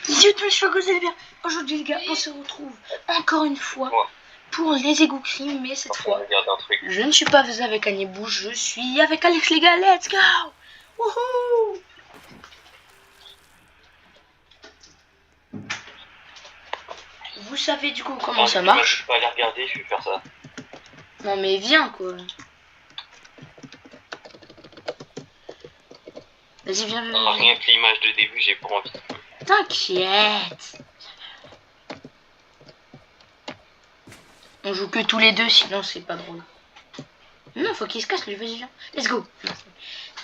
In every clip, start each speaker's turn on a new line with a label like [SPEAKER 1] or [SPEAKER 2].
[SPEAKER 1] Dites monsieur que vous allez bien. Aujourd'hui les gars, on se retrouve encore une fois pour les égouts crimes, mais cette fois, je ne suis pas avec Anibou, je suis avec Alex les gars, let's go. Wouhou. Vous savez du coup comment ça marche.
[SPEAKER 2] Je vais pas aller regarder, je vais faire ça.
[SPEAKER 1] Non mais viens quoi. Vas-y viens.
[SPEAKER 2] Rien que l'image de début, j'ai pas envie.
[SPEAKER 1] T'inquiète. On joue que tous les deux, sinon c'est pas drôle. Non, faut qu'il se casse lui, vas-y viens. Let's go.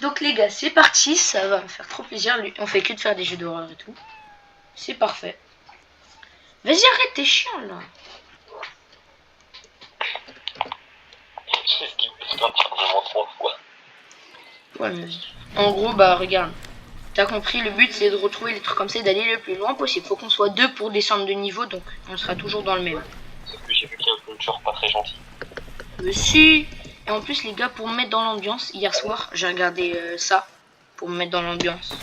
[SPEAKER 1] Donc les gars, c'est parti, ça va me faire trop plaisir. On fait que de faire des jeux d'horreur et tout. C'est parfait. Vas-y arrête, t'es chiant là.
[SPEAKER 2] Je vais skipper vraiment 3 fois.
[SPEAKER 1] Ouais mais en gros bah regarde. T'as compris, le but c'est de retrouver les trucs comme ça et d'aller le plus loin possible. Faut qu'on soit deux pour descendre de niveau, donc on sera toujours dans le même.
[SPEAKER 2] Sauf que j'ai vu qu'il y a un puncher pas très gentil.
[SPEAKER 1] Mais si. Et en plus les gars, pour me mettre dans l'ambiance, hier soir j'ai regardé ça. Pour me mettre dans l'ambiance.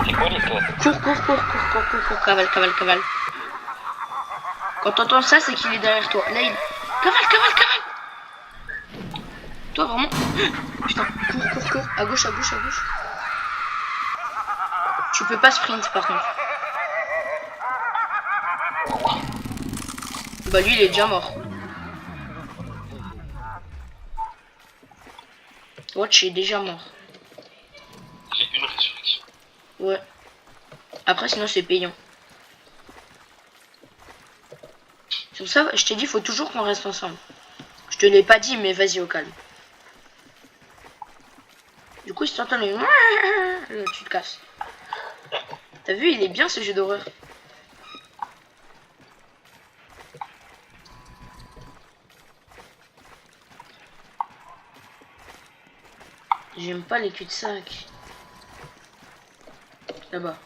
[SPEAKER 2] C'est quoi les codes?
[SPEAKER 1] Cours, cavale. Quand t'entends ça, c'est qu'il est derrière toi. Là, il... Cavale. Toi, vraiment... Putain, cours. À gauche. Tu peux pas sprint, par contre. Bah, lui, il est déjà mort. Watch est déjà mort.
[SPEAKER 2] J'ai une résurrection.
[SPEAKER 1] Ouais. Après, sinon, c'est payant. C'est pour ça, je t'ai dit, faut toujours qu'on reste ensemble. Je te l'ai pas dit, mais vas-y au calme. Du coup, si t'entends les... Tu te casses. T'as vu, il est bien ce jeu d'horreur. J'aime pas les cul-de-sac. Là-bas.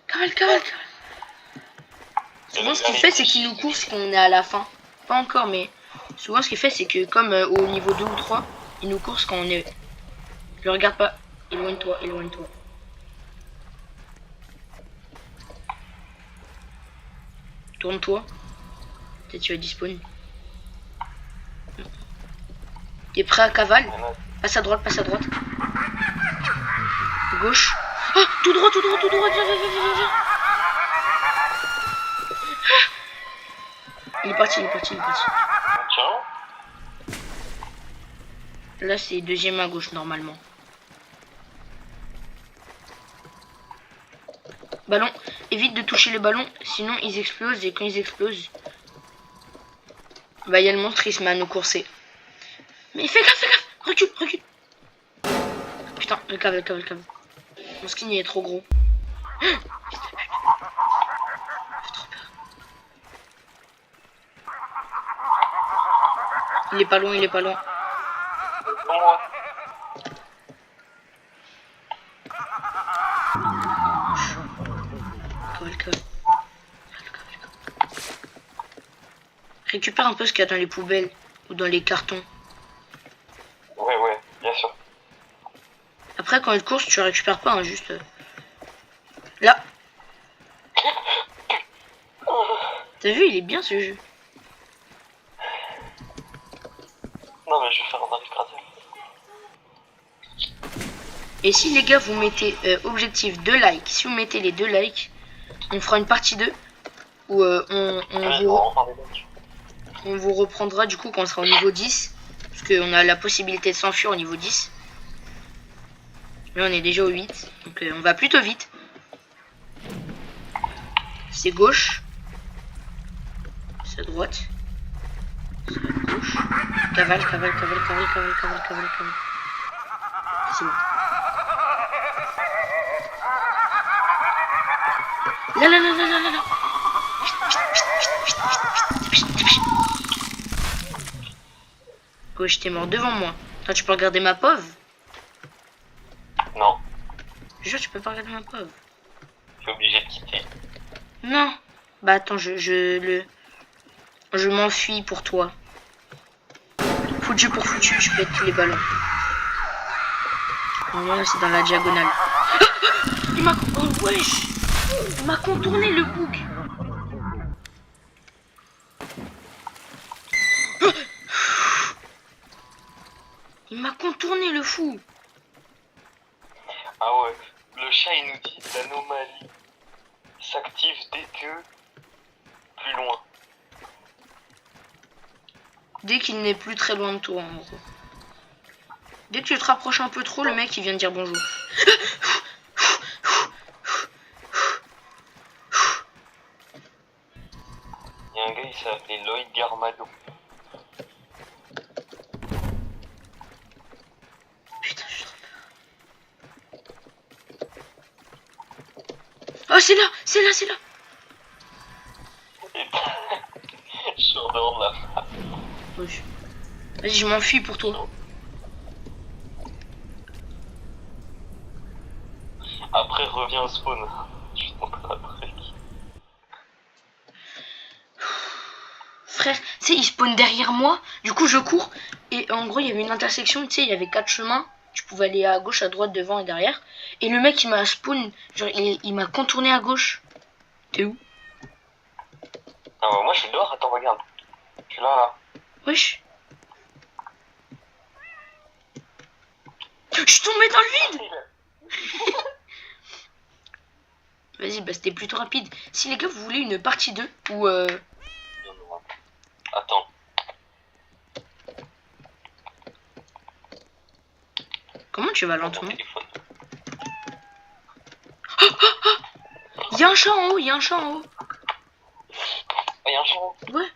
[SPEAKER 1] Cavale. Souvent, ce qu'il fait, c'est qu'il nous course quand on est à la fin. Pas encore, mais souvent, ce qu'il fait, c'est que comme au niveau 2 ou 3, il nous course quand on est... Je regarde pas. Éloigne-toi. Tourne-toi. Peut-être tu vas disponible. T'es prêt à cavale? Passe à droite. Gauche. Ah, tout droit. Viens. Il est parti.
[SPEAKER 2] Tiens.
[SPEAKER 1] Là, c'est deuxième à gauche, normalement. Ballon. Évite de toucher le ballon, sinon ils explosent. Et quand ils explosent, bah, il y a le monstre, il se met à nous courser. Mais fais gaffe. Recule. Putain, le cave. Mon skin, il est trop gros. J'ai trop peur. Il est pas loin.
[SPEAKER 2] Pour moi.
[SPEAKER 1] Cavale. Récupère un peu ce qu'il y a dans les poubelles ou dans les cartons.
[SPEAKER 2] Ouais, bien sûr.
[SPEAKER 1] Après, quand il course, tu récupères pas, hein, juste... Là. T'as vu, il est bien ce jeu.
[SPEAKER 2] Non, mais je vais faire un arrive gratel.
[SPEAKER 1] Et si les gars, vous mettez objectif 2 likes, si vous mettez les 2 likes, on fera une partie 2 où on vous reprendra du coup quand on sera au niveau 10. Parce qu'on a la possibilité de s'enfuir au niveau 10. Là on est déjà au 8. Donc on va plutôt vite. C'est gauche. C'est à droite. C'est à gauche. Cavale. C'est bon. Là. Gauche, t'es mort devant moi. Attends, tu peux regarder ma pauvre?
[SPEAKER 2] Non.
[SPEAKER 1] Je jure, tu peux pas regarder ma pauvre.
[SPEAKER 2] Je suis obligé de quitter.
[SPEAKER 1] Non. Bah attends, je m'enfuis pour toi. Foutu pour foutu, je pète tous les ballons. Normalement, c'est dans la diagonale. Il m'a... Oh, wesh! Il m'a contourné le bouc. Il m'a contourné le fou.
[SPEAKER 2] Ah ouais, le chat il nous dit l'anomalie s'active dès que plus loin.
[SPEAKER 1] Dès qu'il n'est plus très loin de toi, en gros. Dès que tu te rapproches un peu trop, le mec il vient de dire bonjour.
[SPEAKER 2] Il y a un gars il s'appelait Lloyd Garmado.
[SPEAKER 1] Putain, je suis trop peur. Oh, c'est là, c'est là, c'est là.
[SPEAKER 2] Je suis en dehors de la face.
[SPEAKER 1] Oui. Vas-y, je m'enfuis pour toi.
[SPEAKER 2] Après reviens au spawn. Je suis en train de truc.
[SPEAKER 1] Frère, tu sais, il spawn derrière moi. Du coup, je cours. Et en gros, il y avait une intersection. Tu sais, il y avait 4 chemins. Tu pouvais aller à gauche, à droite, devant et derrière. Et le mec, il m'a spawn. Genre, il m'a contourné à gauche. T'es où?
[SPEAKER 2] Ah bah moi je suis dehors, attends regarde. Je suis là.
[SPEAKER 1] Wesh. Je suis tombé dans le vide. Vas-y, bah c'était plutôt rapide. Si les gars, vous voulez une partie 2 ou
[SPEAKER 2] Attends.
[SPEAKER 1] comment tu vas
[SPEAKER 2] Mon
[SPEAKER 1] lentement?
[SPEAKER 2] téléphone.
[SPEAKER 1] Il y a un chat en haut, il y a un chat en haut.
[SPEAKER 2] Ah, y a un chat.
[SPEAKER 1] Ouais.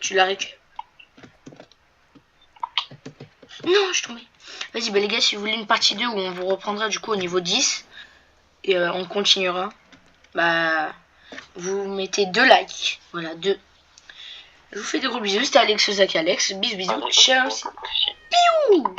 [SPEAKER 1] Tu l'as récupéré. Non, je suis tombé. Vas-y, bah les gars, si vous voulez une partie 2 où on vous reprendra du coup au niveau 10 et on continuera, bah vous mettez 2 likes. Voilà, 2. Je vous fais des gros bisous. C'était Alex Ozaki Alex. Bisous, bisous.
[SPEAKER 2] Allez,
[SPEAKER 1] Ciao.
[SPEAKER 2] ok.
[SPEAKER 1] Piou.